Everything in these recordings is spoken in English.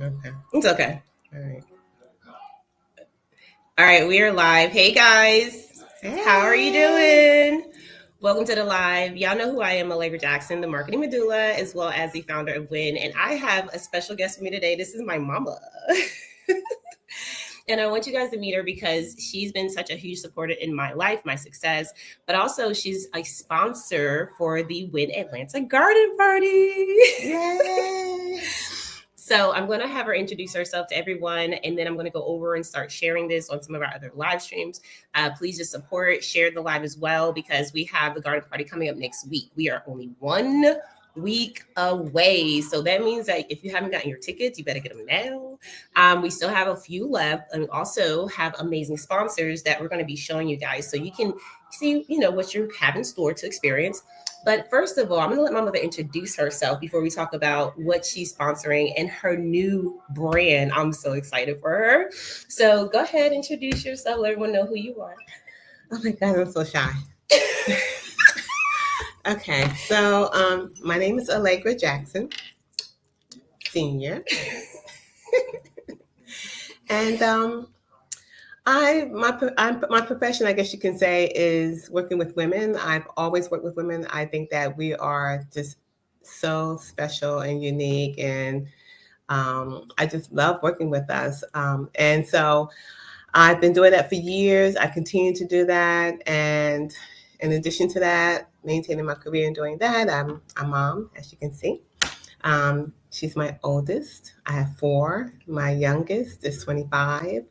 Okay. It's okay. All right. All right, we are live. Hey guys, how are you doing? Welcome to the live. Y'all know who I am, Allegra Jackson, the marketing medulla, as well as the founder of WIN. And I have a special guest with me today. This is my mama. And I want you guys to meet her because she's been such a huge supporter in my life, my success, but also she's a sponsor for the WIN ATL Garden Party. Yay! So I'm going to have her introduce herself to everyone, and then I'm going to go over and start sharing this on some of our other live streams. Please just support, share the live as well, because we have the garden party coming up next week. We are only 1 week away. So that means that if you haven't gotten your tickets, you better get them now. We still have a few left, and we also have amazing sponsors that we're going to be showing you guys so you can see, what you have in store to experience. But first of all, I'm going to let my mother introduce herself before we talk about what she's sponsoring and her new brand. I'm so excited for her. So go ahead, introduce yourself. Let everyone know who you are. Oh my God, I'm so shy. Okay, so my name is Allegra Jackson, Senior. And my profession, I guess you can say, is working with women. I've always worked with women. I think that we are just so special and unique, and I just love working with us. And so I've been doing that for years. I continue to do that, and in addition to that, maintaining my career and doing that, I'm a mom, as you can see. She's my oldest. I have 4. My youngest is 25.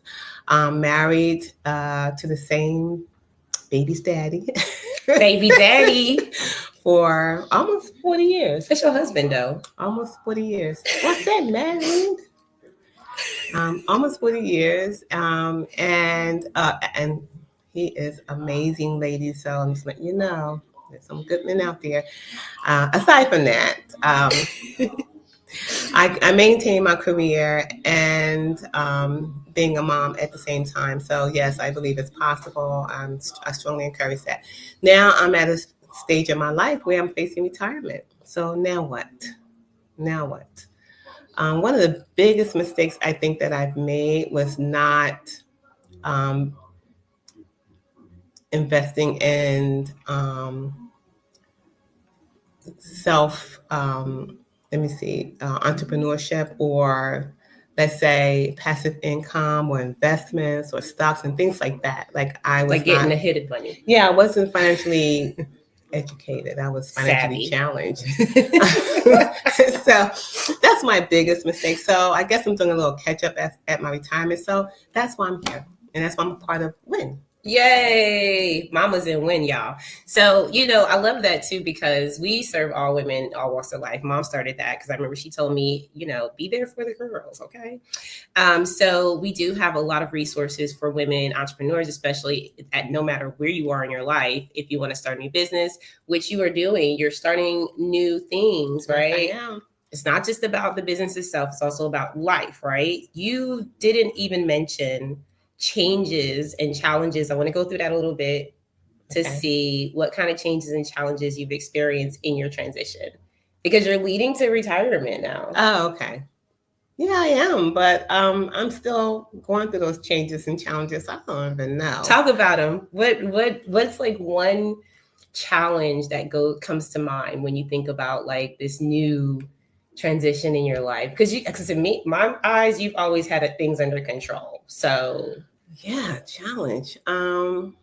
Married to the same baby's daddy. Baby daddy. For almost 40 years. That's your husband, though. Almost 40 years. What's that, married? Almost 40 years. And he is amazing, ladies. So I'm just letting you know, there's some good men out there. Aside from that, I maintain my career and being a mom at the same time. So yes, I believe it's possible. I strongly encourage that. Now I'm at a stage in my life where I'm facing retirement. So now what? One of the biggest mistakes I think that I've made was not investing in entrepreneurship, or let's say passive income or investments or stocks and things like that. Like I was getting a hidden money. Yeah, I wasn't financially educated. I was financially challenged. So that's my biggest mistake. So I guess I'm doing a little catch up at my retirement. So that's why I'm here. And that's why I'm a part of WIN. Yay! Mama's in WIN, y'all. So, I love that too, because we serve all women, all walks of life. Mom started that because I remember she told me, be there for the girls, okay? So we do have a lot of resources for women entrepreneurs, especially at no matter where you are in your life. If you want to start a new business, which you are doing, you're starting new things, right? Yes, I am. It's not just about the business itself. It's also about life, right? You didn't even mention changes and challenges. I want to go through that a little bit to see what kind of changes and challenges you've experienced in your transition, because you're leading to retirement now. Oh, okay. Yeah, I am, but I'm still going through those changes and challenges. I don't even know. Talk about them. What's like one challenge that comes to mind when you think about like this new transition in your life? Because in my eyes, you've always had things under control. So yeah, challenge. Well,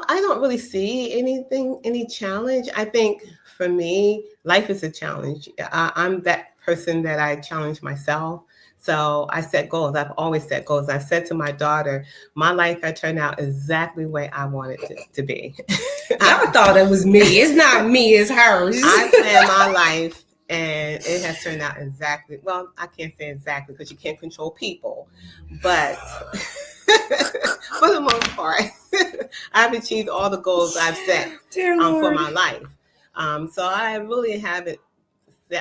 I don't really see any challenge. I think for me, life is a challenge. I'm that person that I challenge myself. So I set goals. I've always set goals. I said to my daughter, my life had turned out exactly the way I wanted it to be. I thought it was me. It's not me, it's hers. I planned my life, and it has turned out exactly. Well, I can't say exactly because you can't control people, but for the most part, I've achieved all the goals I've set for my life. So I really haven't.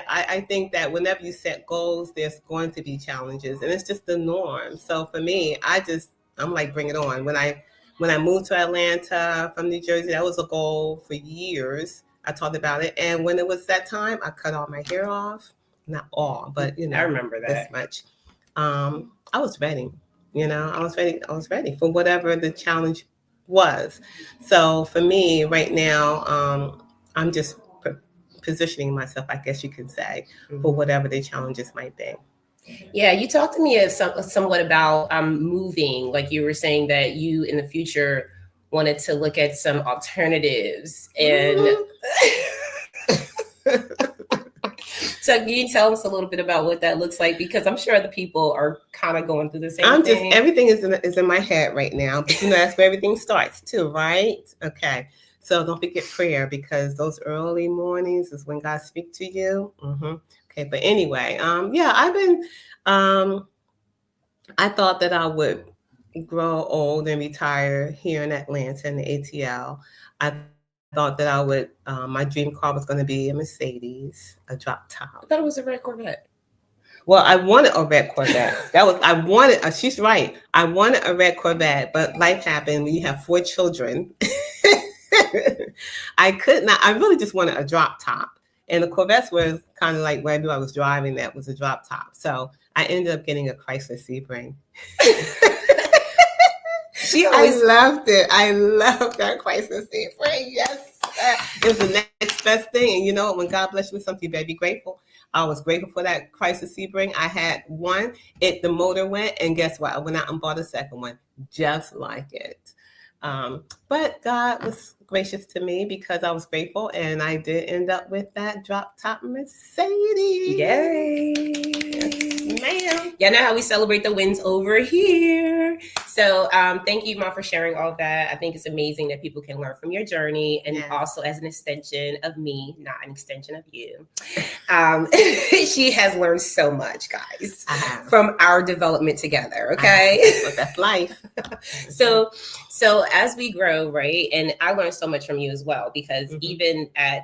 I think that whenever you set goals, there's going to be challenges, and it's just the norm. So for me, I'm like, bring it on. When I moved to Atlanta from New Jersey, that was a goal for years. I talked about it, and when it was that time, I cut all my hair off. not all, but I remember that. this much. I was ready. I was ready. I was ready for whatever the challenge was. So for me, right now, I'm just positioning myself, I guess you could say, for whatever the challenges might be. Yeah, you talked to me somewhat about moving. Like you were saying that you in the future wanted to look at some alternatives and. So can you tell us a little bit about what that looks like? Because I'm sure the people are kind of going through the same thing. Everything is in my head right now, but that's where everything starts too, right? Okay. So don't forget prayer, because those early mornings is when God speaks to you. Okay. But anyway, I've been, I thought that I would grow old and retire here in Atlanta in the ATL. I thought that I would, my dream car was going to be a Mercedes, a drop top. I thought it was a red Corvette. Well, I wanted a red Corvette. She's right. I wanted a red Corvette, but life happened when you have 4 children. I could not, I really just wanted a drop top. And the Corvettes was kind of like where I was driving, that was a drop top. So I ended up getting a Chrysler Sebring. I loved it. I loved that Chrysler Sebring. Yes. It was the next best thing. And when God bless you with something, you better be grateful. I was grateful for that Chrysler Sebring. I had one. The motor went, and guess what? I went out and bought a second one, just like it. But God was gracious to me because I was grateful, and I did end up with that drop top Mercedes. Yay! Yes, ma'am. Yeah, know how we celebrate the wins over here. So thank you, Mom, for sharing all of that. I think it's amazing that people can learn from your journey, and also as an extension of me, not an extension of you. She has learned so much, guys, from our development together. Okay, well, that's life. So as we grow, right, and I learned so much from you as well, because even at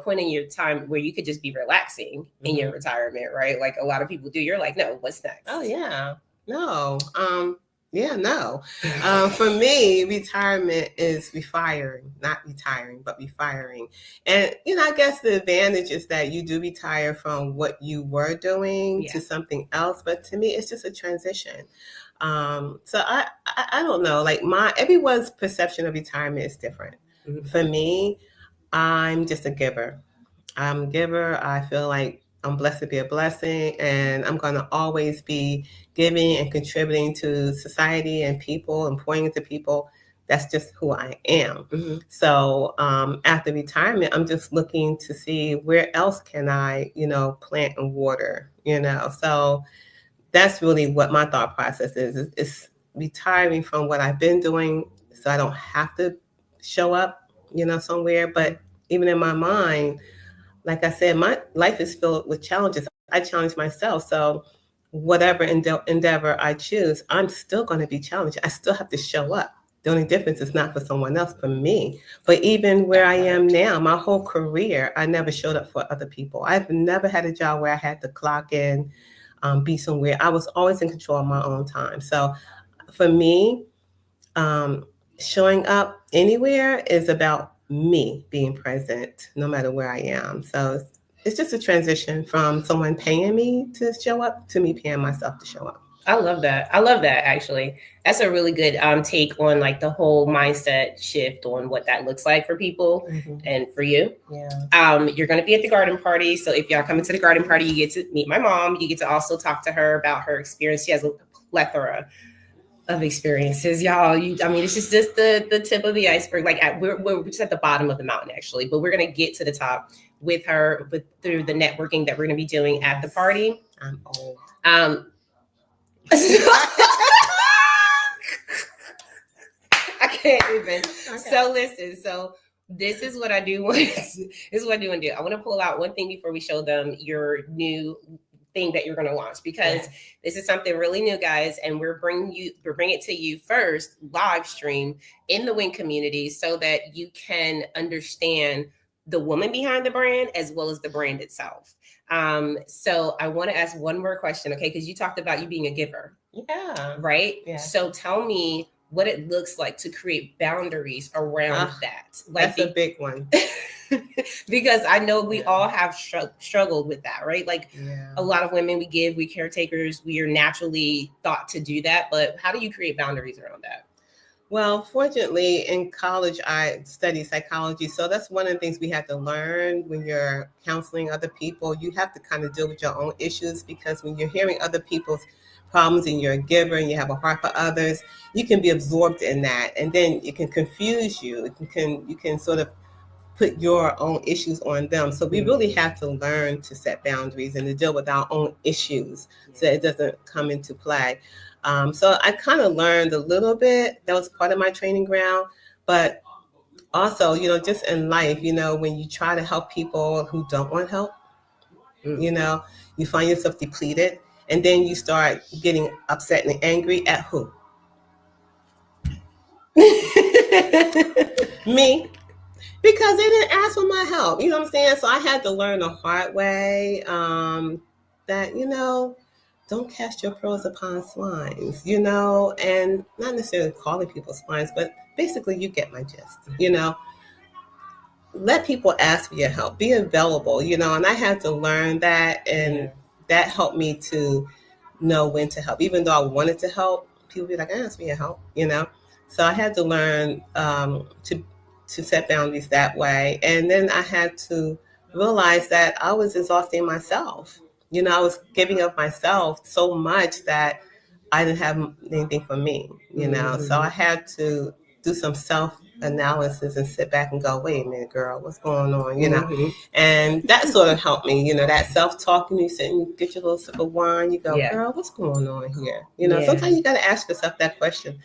point in your time where you could just be relaxing in your retirement, right? Like a lot of people do. You're like, no, what's next? Oh yeah, no, no. For me, retirement is refiring, not retiring, but refiring. And I guess the advantage is that you do retire from what you were doing to something else. But to me, it's just a transition. So I don't know. Like everyone's perception of retirement is different. For me, I'm just a giver. I'm a giver. I feel like I'm blessed to be a blessing, and I'm going to always be giving and contributing to society and people and pointing into people. That's just who I am. So after retirement, I'm just looking to see where else can I, plant and water, So that's really what my thought process is. It's retiring from what I've been doing so I don't have to show up, somewhere. But even in my mind, like I said, my life is filled with challenges. I challenge myself. So whatever endeavor I choose, I'm still going to be challenged. I still have to show up. The only difference is not for someone else, for me. But even where I am now, my whole career, I never showed up for other people. I've never had a job where I had to clock in, be somewhere. I was always in control of my own time. So for me, showing up anywhere is about me being present no matter where I am. So it's just a transition from someone paying me to show up to me paying myself to show up. I love that. Actually. That's a really good take on like the whole mindset shift on what that looks like for people and for you. Yeah. You're going to be at the garden party. So if y'all come into the garden party, you get to meet my mom. You get to also talk to her about her experience. She has a plethora of experiences, y'all. It's just the tip of the iceberg. Like we're just at the bottom of the mountain, actually, but we're gonna get to the top with her through the networking that we're gonna be doing at the party. I'm old. I can't even. Okay. So listen. So this is what I do. This is what I do want to do. I want to pull out one thing before we show them your new thing that you're going to launch, because this is something really new, guys, and we're bringing it to you first live stream in the WIN community so that you can understand the woman behind the brand as well as the brand itself. So I want to ask one more question, okay? Because you talked about you being a giver. Yeah. Right? Yeah. So tell me, what it looks like to create boundaries around that. Like that's a big one. Because I know we all have struggled with that, right? Like Yeah. a lot of women, we caretakers, we are naturally thought to do that. But how do you create boundaries around that? Well, fortunately, in college, I studied psychology. So that's one of the things we have to learn when you're counseling other people. You have to kind of deal with your own issues, because when you're hearing other people's problems and you're a giver and you have a heart for others, you can be absorbed in that. And then it can confuse you. You can sort of put your own issues on them. So we really have to learn to set boundaries and to deal with our own issues so that it doesn't come into play. So I kind of learned a little bit. That was part of my training ground. But also, just in life, when you try to help people who don't want help, you find yourself depleted. And then you start getting upset and angry at who? Me. Because they didn't ask for my help. You know what I'm saying? So I had to learn the hard way that, don't cast your pearls upon swines, and not necessarily calling people swines, but basically you get my gist. Let people ask for your help, be available, and I had to learn that, and that helped me to know when to help. Even though I wanted to help, people be like, ask me your help. So I had to learn to set boundaries that way. And then I had to realize that I was exhausting myself. I was giving of myself so much that I didn't have anything for me. So I had to do some self-analysis and sit back and go, wait a minute, girl, what's going on, And that sort of helped me, that self-talking. You sit and get your little sip of wine, you go, girl, what's going on here? Sometimes you got to ask yourself that question.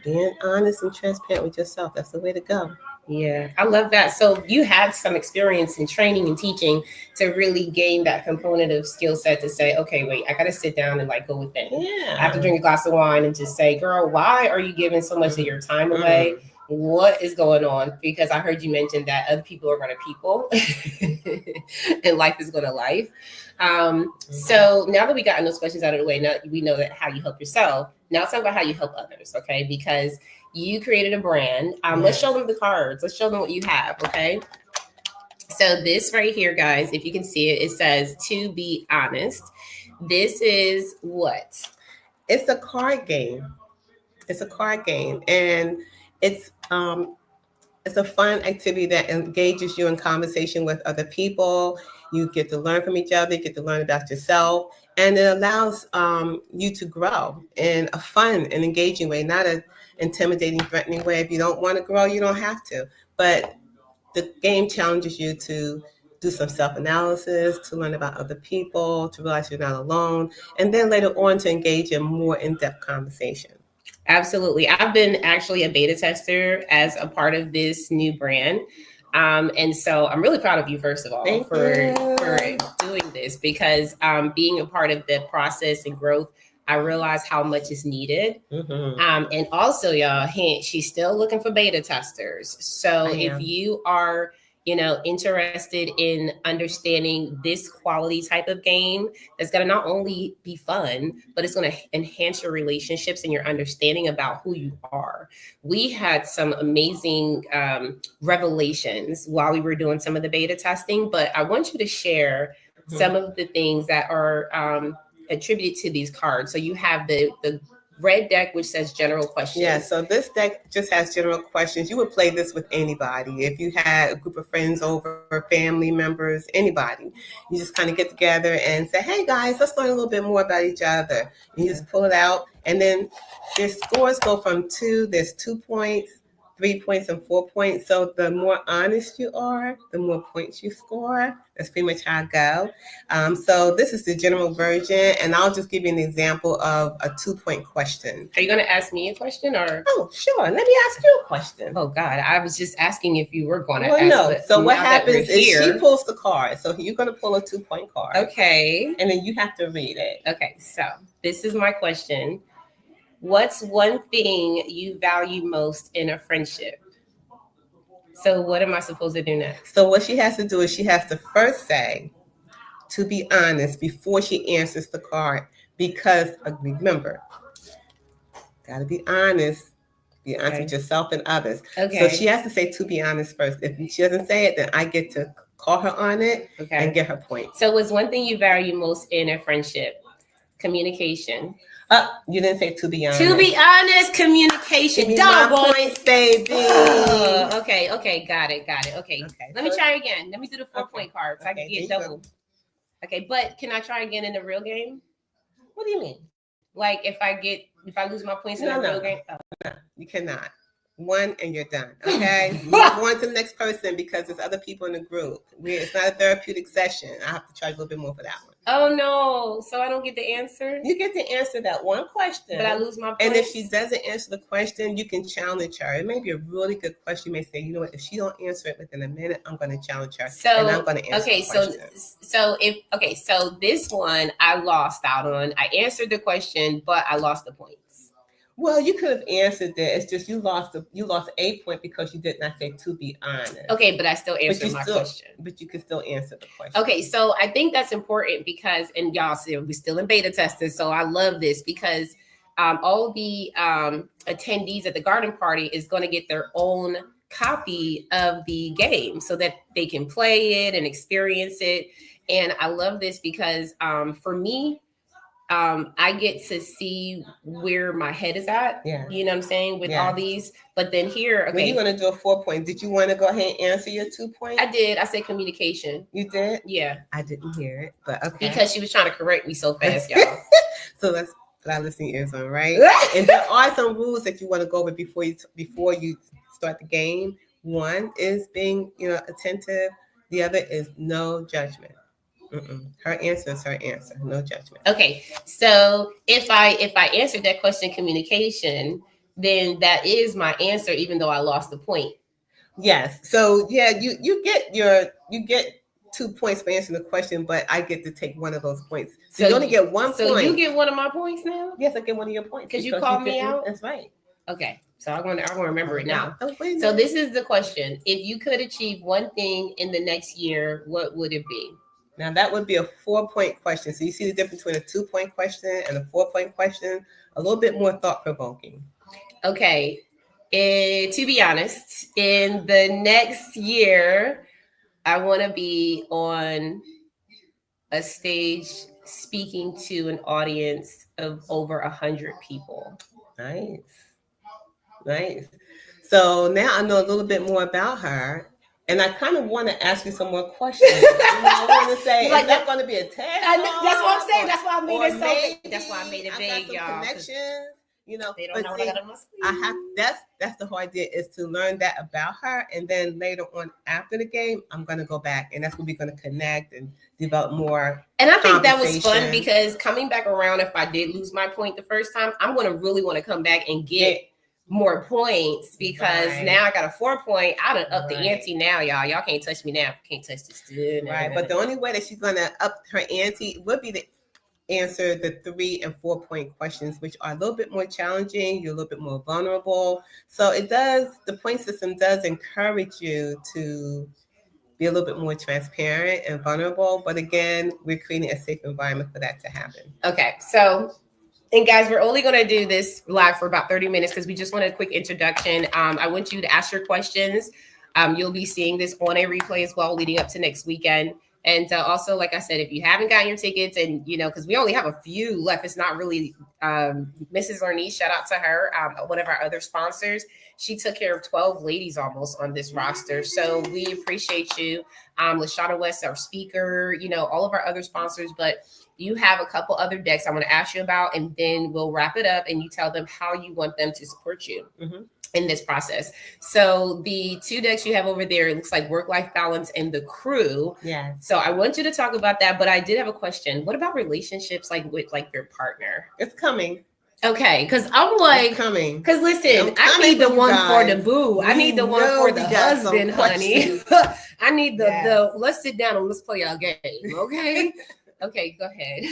Being honest and transparent with yourself, that's the way to go. Yeah, I love that. So you had some experience in training and teaching to really gain that component of skill set to say, okay, wait, I got to sit down and like go within. Yeah. I have to drink a glass of wine and just say, girl, why are you giving so much of your time away? What is going on? Because I heard you mention that other people are going to people and life is going to life. So now that we gotten those questions out of the way, now we know that how you help yourself. Now let's talk about how you help others, okay? Because you created a brand. Let's show them the cards. Let's show them what you have, okay? So this right here, guys, if you can see it, it says to be honest. This is what? It's a card game. It's a card game, and it's a fun activity that engages you in conversation with other people. You get to learn from each other. You get to learn about yourself, and it allows you to grow in a fun and engaging way, not an intimidating, threatening way. If you don't want to grow, you don't have to. But the game challenges you to do some self-analysis, to learn about other people, to realize you're not alone, and then later on to engage in more in-depth conversation. Absolutely. I've been actually a beta tester as a part of this new brand. And so I'm really proud of you, first of all, for doing this, because being a part of the process and growth, I realize how much is needed. And also, y'all, hint, she's still looking for beta testers. So if you are interested in understanding this quality type of game that's going to not only be fun, but it's going to enhance your relationships and your understanding about who you are. We had some amazing revelations while we were doing some of the beta testing, but I want you to share some of the things that are attributed to these cards. So you have the red deck, which says general questions. Yeah, so this deck just has general questions. You would play this with anybody. If you had a group of friends over, family members, anybody, you just kind of get together and say, hey guys, let's learn a little bit more about each other. And you just pull it out, and then their scores go from 2, there's 2 points, 3 points, and 4 points. So the more honest you are, the more points you score. That's pretty much how I go. So this is the general version, and I'll just give you an example of a 2-point question. Are you going to ask me a question, or? Oh, sure. Let me ask you a question. Oh God, I was just asking if you were going to ask. No. So what happens is she pulls the card. So you're going to pull a 2-point card. Okay. And then you have to read it. Okay. So this is my question. What's one thing you value most in a friendship? So what am I supposed to do next? So what she has to do is she has to first say, to be honest, before she answers the card. Because remember, got to be honest You answer Okay. yourself and others. Okay. So she has to say, to be honest, first. If she doesn't say it, then I get to call her on it and get her point. So what's one thing you value most in a friendship? Communication. You didn't say to be honest. To be honest, communication. Give me my points, baby. Okay, got it. Okay. Let me try again. Let me do the 4-point card so I can get double. Okay, but can I try again in the real game? What do you mean? Like if I lose my points in the real game? No, you cannot. One and you're done. Okay. Move on to the next person because there's other people in the group. It's not a therapeutic session. I have to charge a little bit more for that one. Oh no! So I don't get the answer. You get to answer that one question, but I lose my points. And if she doesn't answer the question, you can challenge her. It may be a really good question. You may say, you know what? If she don't answer it within a minute, I'm going to challenge her. So and I'm going to answer. Okay, so this one I lost out on. I answered the question, but I lost the points. Well, you could have answered that. It's just you lost a point because you did not say to be honest. Okay, but I still answered my question. But you can still answer the question. Okay, so I think that's important because, and y'all see, we're still in beta testing, so I love this because all the attendees at the garden party is going to get their own copy of the game so that they can play it and experience it. And I love this because for me, I get to see where my head is at. Yeah. You know what I'm saying? With all these. But then here, okay. When you want to do a 4-point, did you want to go ahead and answer your 2 points? I did. I said communication. You did? Yeah. I didn't hear it, but okay. Because she was trying to correct me so fast, y'all. So let's put our listening ears on, right? And there are some rules that you want to go over before you start the game. One is being, attentive. The other is no judgment. Her answer is her answer. No judgment. Okay, so if I answered that question, communication, then that is my answer, even though I lost the point. Yes. So yeah, you get 2 points for answering the question, but I get to take one of those points. So you only get 1 point. So you get one of my points now? Yes, I get one of your points because you called me out. That's right. Okay. So I'm gonna remember it now. So this is the question: if you could achieve one thing in the next year, what would it be? Now that would be a 4-point question. So you see the difference between a 2-point question and a 4-point question, a little bit more thought-provoking. Okay. To be honest, in the next year, I want to be on a stage speaking to an audience of over 100 people. Nice. So now I know a little bit more about her. And I kind of want to ask you some more questions. I want to say, is that going to be a test? That's what I'm saying. That's why I made it so. That's why I made it big, y'all. Connections, they don't know what I got on my sleeve. That's the whole idea, is to learn that about her, and then later on after the game, I'm going to go back, and that's when we're going to connect and develop more. And I think that was fun because coming back around, if I did lose my point the first time, I'm going to really want to come back and get more points because now I got a 4-point. I done up the ante now, y'all. Y'all can't touch me now. Can't touch this. Right. But the only way that she's gonna up her ante would be to answer the 3 and 4-point questions, which are a little bit more challenging. You're a little bit more vulnerable. So the point system does encourage you to be a little bit more transparent and vulnerable. But again, we're creating a safe environment for that to happen. Okay. So, and guys, we're only going to do this live for about 30 minutes because we just want a quick introduction. I want you to ask your questions. You'll be seeing this on a replay as well leading up to next weekend. And also, like I said, if you haven't gotten your tickets and, because we only have a few left, it's not really Mrs. Ornice, shout out to her, one of our other sponsors. She took care of 12 ladies almost on this roster. So we appreciate you. LaShawna West, our speaker, all of our other sponsors, but you have a couple other decks I want to ask you about, and then we'll wrap it up and you tell them how you want them to support you in this process. So the 2 decks you have over there, it looks like Work-Life Balance and The Crew. Yeah. So I want you to talk about that, but I did have a question. What about relationships with your partner? It's coming. Okay, because I'm like, coming. Because listen, I need the one for the boo. I need the one for the husband, honey. I need the let's sit down and let's play our game. Okay. Okay, go ahead.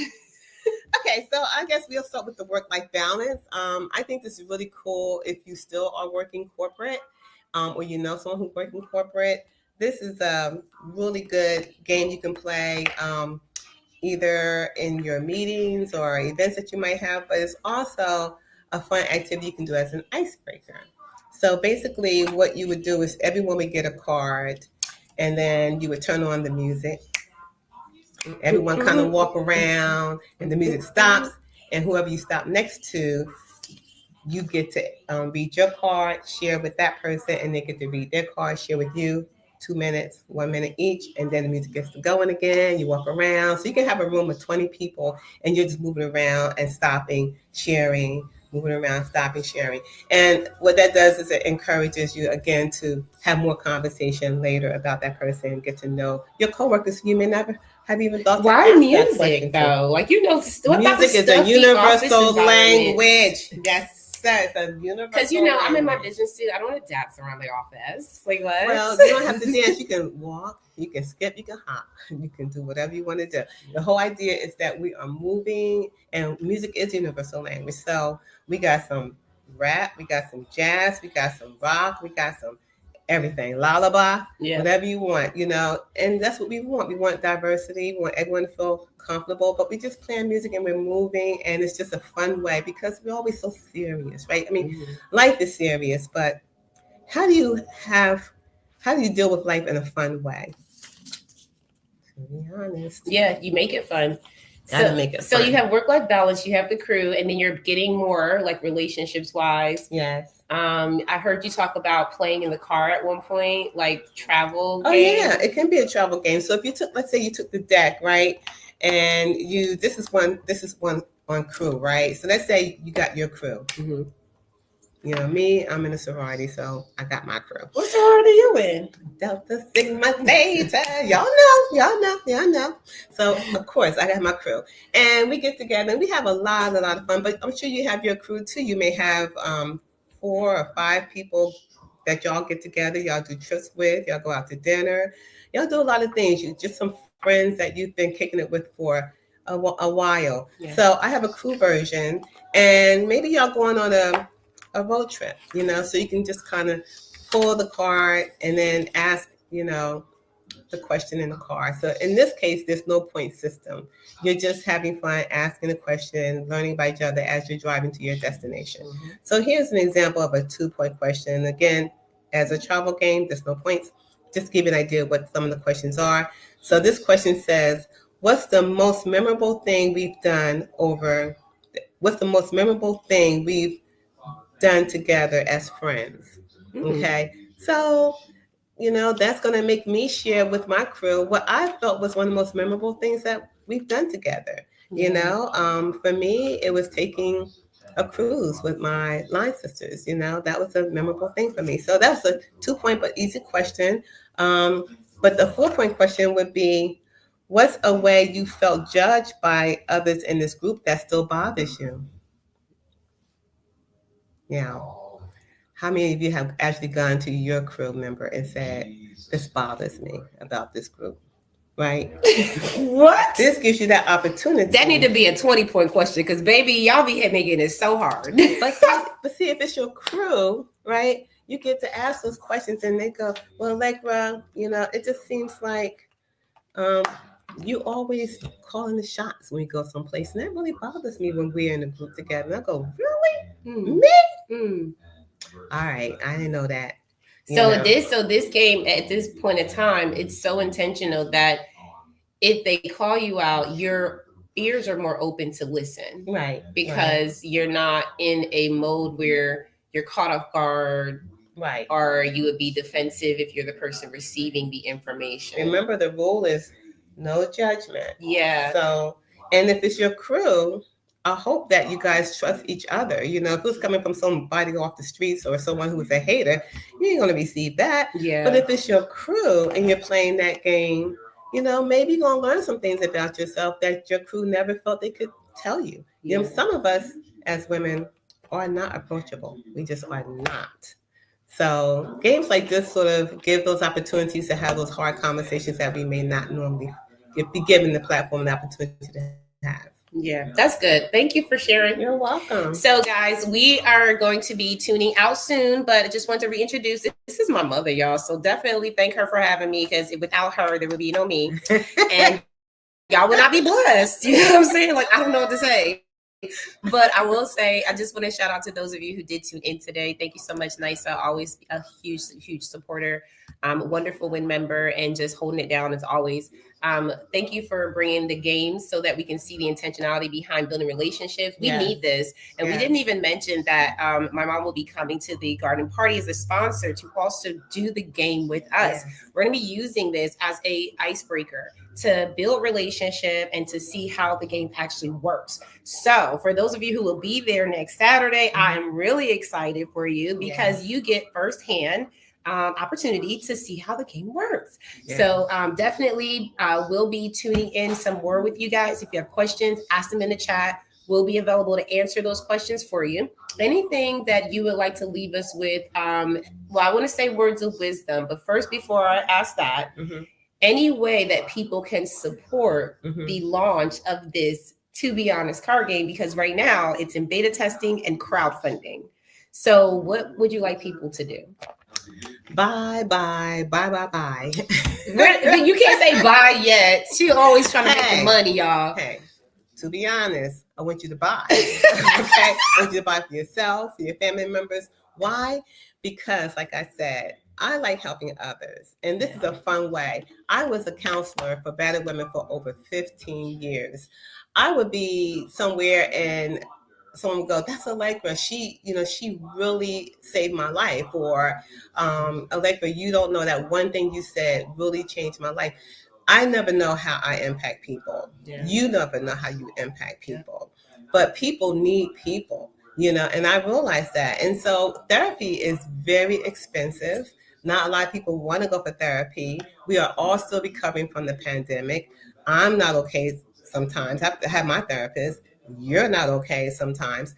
Okay, so I guess we'll start with the work-life balance. I think this is really cool if you still are working corporate, or someone who's working corporate. This is a really good game you can play either in your meetings or events that you might have, but it's also a fun activity you can do as an icebreaker. So basically, what you would do is everyone would get a card, and then you would turn on the music. Everyone kind of walk around, and the music stops, and whoever you stop next to, you get to read your card, share with that person, and they get to read their card, share with you. 2 minutes, 1 minute each, and then the music gets to going again. You walk around. So you can have a room of 20 people, and you're just moving around and stopping, sharing, moving around, stopping, sharing. And what that does is it encourages you, again, to have more conversation later about that person and get to know your coworkers who you may never have even thought to Why ask music, that question to. though? Like, you know, what about Music the is a stuffy universal office environments? language. Yes, sir. It's a universal Because, you know, I'm in my language. business too. I don't want to dance around the office. Like, what? Well, you don't have to dance. You can walk, you can skip, you can hop, you can do whatever you want to do. The whole idea is that we are moving, and music is universal language. So we got some rap, we got some jazz, we got some rock, we got some everything, lullaby, Yeah. whatever you want, you know. And that's what we want. We want diversity. We want everyone to feel comfortable. But we just playing music and we're moving, and it's just a fun way because we're always so serious, right? I mean, life is serious, but how do you deal with life in a fun way? To be honest. Yeah, you make it fun. Gotta make it So fun. you have work-life balance, you have the crew, and then you're getting more like relationships wise. Yes. I heard you talk about playing in the car at one point, like travel Oh game. yeah, it can be a travel game. So if you took, let's say you took the deck, right? And this is one on crew, right? So let's say you got your crew. Mm-hmm. You know, me, I'm in a sorority, so I got my crew. What sorority are you in? Delta Sigma Theta. Y'all know. So of course I got my crew, and we get together and we have a lot of fun. But I'm sure you have your crew too. You may have 4 or 5 people that y'all get together. Y'all do trips with. Y'all go out to dinner. Y'all do a lot of things. You just some friends that you've been kicking it with for a while. Yeah. So I have a crew version, and maybe y'all going on a road trip, you know, so you can just kind of pull the card and then ask, you know, the question in the car. So in this case, there's no point system. You're just having fun, asking a question, learning by each other as you're driving to your destination. Mm-hmm. So here's an example of a 2-point question. Again, as a travel game, there's no points. Just give you an idea of what some of the questions are. So this question says, what's the most memorable thing we've done together as friends? Okay, so you know that's going to make me share with my crew what I felt was one of the most memorable things that we've done together. You know, for me, it was taking a cruise with my line sisters. You know, that was a memorable thing for me. So that's a 2-point but easy question. But the 4-point question would be, what's a way you felt judged by others in this group that still bothers you? Yeah. How many of you have actually gone to your crew member and said, this bothers me about this group, right? What? This gives you that opportunity. That need to be a 20-point question because, baby, y'all be making it so hard. But see, if it's your crew, right, you get to ask those questions and they go, well, Allegra, you know, it just seems like you always calling the shots when we go someplace. And that really bothers me when we're in a group together. And I go, really? Me? All right, I didn't know that. This game at this point in time, it's so intentional that if they call you out, your ears are more open to listen, right? Because you're not in a mode where you're caught off guard, right? Or you would be defensive if you're the person receiving the information. Remember, the rule is no judgment. Yeah. So, and if it's your crew, I hope that you guys trust each other. You know, if it's coming from somebody off the streets or someone who is a hater, you ain't going to receive that. Yeah. But if it's your crew and you're playing that game, you know, maybe you're going to learn some things about yourself that your crew never felt they could tell you. Yeah. You know, some of us as women are not approachable. We just are not. So games like this sort of give those opportunities to have those hard conversations that we may not normally be given the platform and the opportunity to have. Yeah, that's good. Thank you for sharing. You're welcome. So, guys, we are going to be tuning out soon, but I just want to reintroduce it. This is my mother, y'all. So definitely thank her for having me because without her, there would be no me. And y'all would not be blessed. You know what I'm saying? Like, I don't know what to say. But I will say, I just want to shout out to those of you who did tune in today. Thank you so much, Nisa. Always a huge supporter, wonderful WIN member, and just holding it down as always. Thank you for bringing the games so that we can see the intentionality behind building relationships. We need this. And we didn't even mention that my mom will be coming to the garden party as a sponsor to also do the game with us. We're going to be using this as a icebreaker to build relationship and to see how the game actually works. So for those of you who will be there next Saturday, I am really excited for you because you get firsthand opportunity to see how the game works. So definitely we'll be tuning in some more with you guys. If you have questions, ask them in the chat. We'll be available to answer those questions for you. Anything that you would like to leave us with? Well, I want to say words of wisdom, but first, before I ask that, any way that people can support the launch of this To Be Honest card game, because right now it's in beta testing and crowdfunding. So what would you like people to do? Bye. You can't say bye yet. She always trying to make the money, y'all. Hey, to be honest, I want you to buy. Okay, I want you to buy for yourself, for your family members. Why? Because, like I said, I like helping others, and this is a fun way. I was a counselor for battered women for over 15 years. I would be somewhere and someone would go, "That's Allegra. She really saved my life." Or, "Allegra, you don't know that one thing you said really changed my life." I never know how I impact people. You never know how you impact people. But people need people, and I realize that. And so therapy is very expensive. Not a lot of people want to go for therapy. We are all still recovering from the pandemic. I'm not okay sometimes. I have to have my therapist. You're not okay sometimes.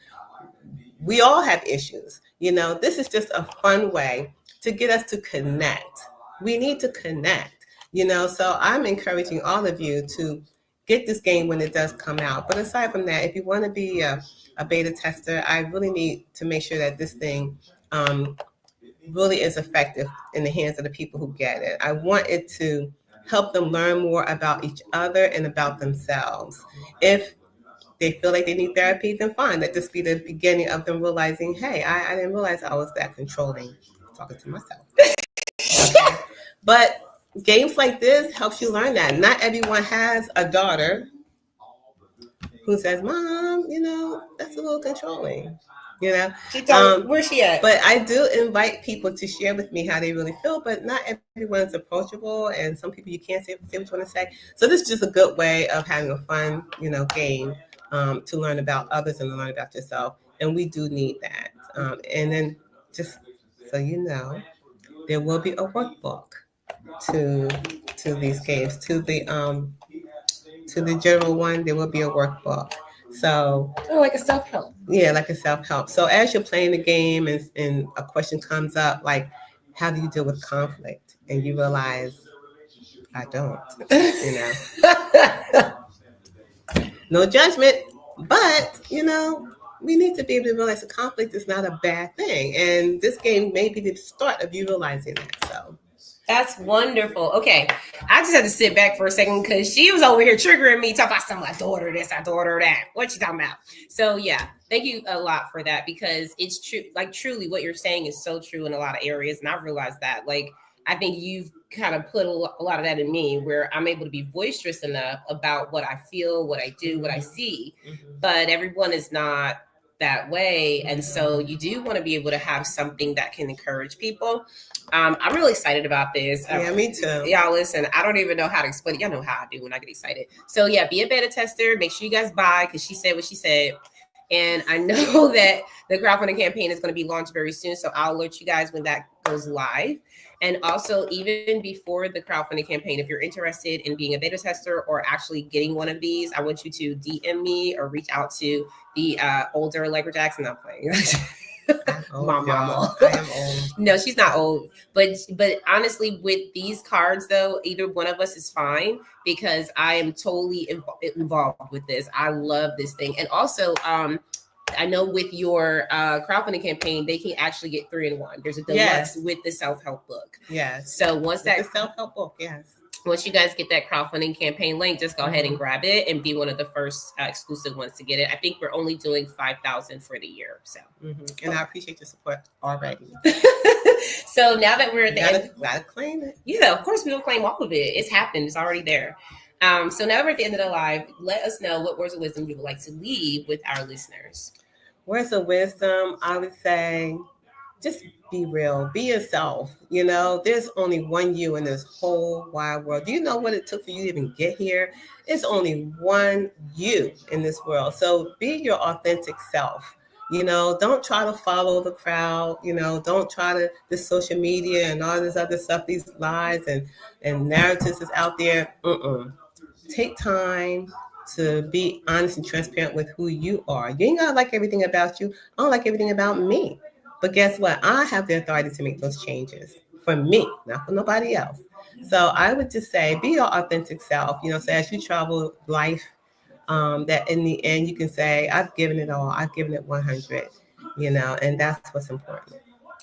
We all have issues. This is just a fun way to get us to connect. We need to connect, so I'm encouraging all of you to get this game when it does come out. But aside from that, if you want to be a beta tester, I really need to make sure that this thing really is effective in the hands of the people who get it. I want it to help them learn more about each other and about themselves. If they feel like they need therapy, then fine. Let this be the beginning of them realizing, hey, I didn't realize I was that controlling. I'm talking to myself. Okay. But games like this helps you learn that. Not everyone has a daughter who says, "Mom, that's a little controlling." Where's she at? But I do invite people to share with me how they really feel, but not everyone's approachable, and some people you can't say what you want to say. So this is just a good way of having a fun, game to learn about others and to learn about yourself. And we do need that. And then just so you know, there will be a workbook to these games. To the general one, there will be a workbook. So like a self-help. Yeah, like a self-help. So as you're playing the game and a question comes up, like, how do you deal with conflict? And you realize, I don't, No judgment, but, we need to be able to realize that conflict is not a bad thing. And this game may be the start of you realizing that, so. That's wonderful. Okay. I just had to sit back for a second because she was over here triggering me, talking about something like daughter this, I daughter that. What you talking about? So yeah, thank you a lot for that because it's true. Like truly what you're saying is so true in a lot of areas. And I've realized that. Like, I think you've kind of put a lot of that in me where I'm able to be boisterous enough about what I feel, what I do, what I see. But everyone is not that way. And so you do want to be able to have something that can encourage people. I'm really excited about this. Yeah, me too. Y'all listen, I don't even know how to explain it. Y'all know how I do when I get excited. So yeah, be a beta tester. Make sure you guys buy because she said what she said. And I know that the crowdfunding campaign is going to be launched very soon. So I'll alert you guys when that goes live. And also, even before the crowdfunding campaign, if you're interested in being a beta tester or actually getting one of these, I want you to DM me or reach out to the older Allegra Jackson. I'm playing. My mama. I am old. No, she's not old. But honestly, with these cards, though, either one of us is fine because I am totally involved with this. I love this thing. And also, I know with your crowdfunding campaign, they can actually get 3-in-1. There's a deluxe with the self-help book. Yes. So once the self-help book, yes. Once you guys get that crowdfunding campaign link, just go ahead and grab it and be one of the first exclusive ones to get it. I think we're only doing 5,000 for the year. So, and I appreciate your support already. So now that we're at the end, gotta claim it. Yeah, of course we will claim all of it. It's happened. It's already there. So now we're at the end of the live. Let us know what words of wisdom you would like to leave with our listeners. Words of wisdom, I would say, just be real, be yourself. You know, there's only one you in this whole wide world. Do you know what it took for you to even get here? It's only one you in this world. So be your authentic self. You know, don't try to follow the crowd. You know, don't try to this social media and all this other stuff, these lies and narratives is out there. Take time to be honest and transparent with who you are. You ain't gotta like everything about you. I don't like everything about me. But guess what? I have the authority to make those changes for me, not for nobody else. So I would just say, be your authentic self. You know, so as you travel life, that in the end you can say, I've given it all. I've given it 100. You know, and that's what's important.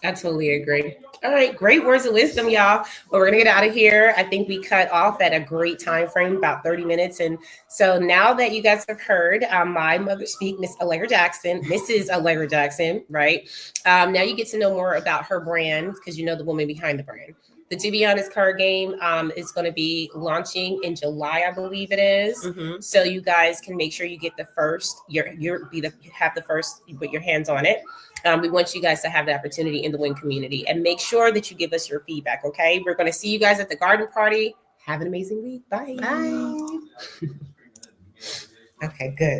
I totally agree. All right, great words of wisdom, y'all. But we're gonna get out of here. I think we cut off at a great time frame, about 30 minutes. And so now that you guys have heard my mother speak, Miss Allegra Jackson, Mrs. Allegra Jackson, right? Now you get to know more about her brand because you know the woman behind the brand. The To Be Honest card game is going to be launching in July, I believe it is. So you guys can make sure you get the first. Have the first. You put your hands on it. We want you guys to have the opportunity in the WIN community, and make sure that you give us your feedback. Okay, we're going to see you guys at the garden party. Have an amazing week. Bye. Bye. Okay, good.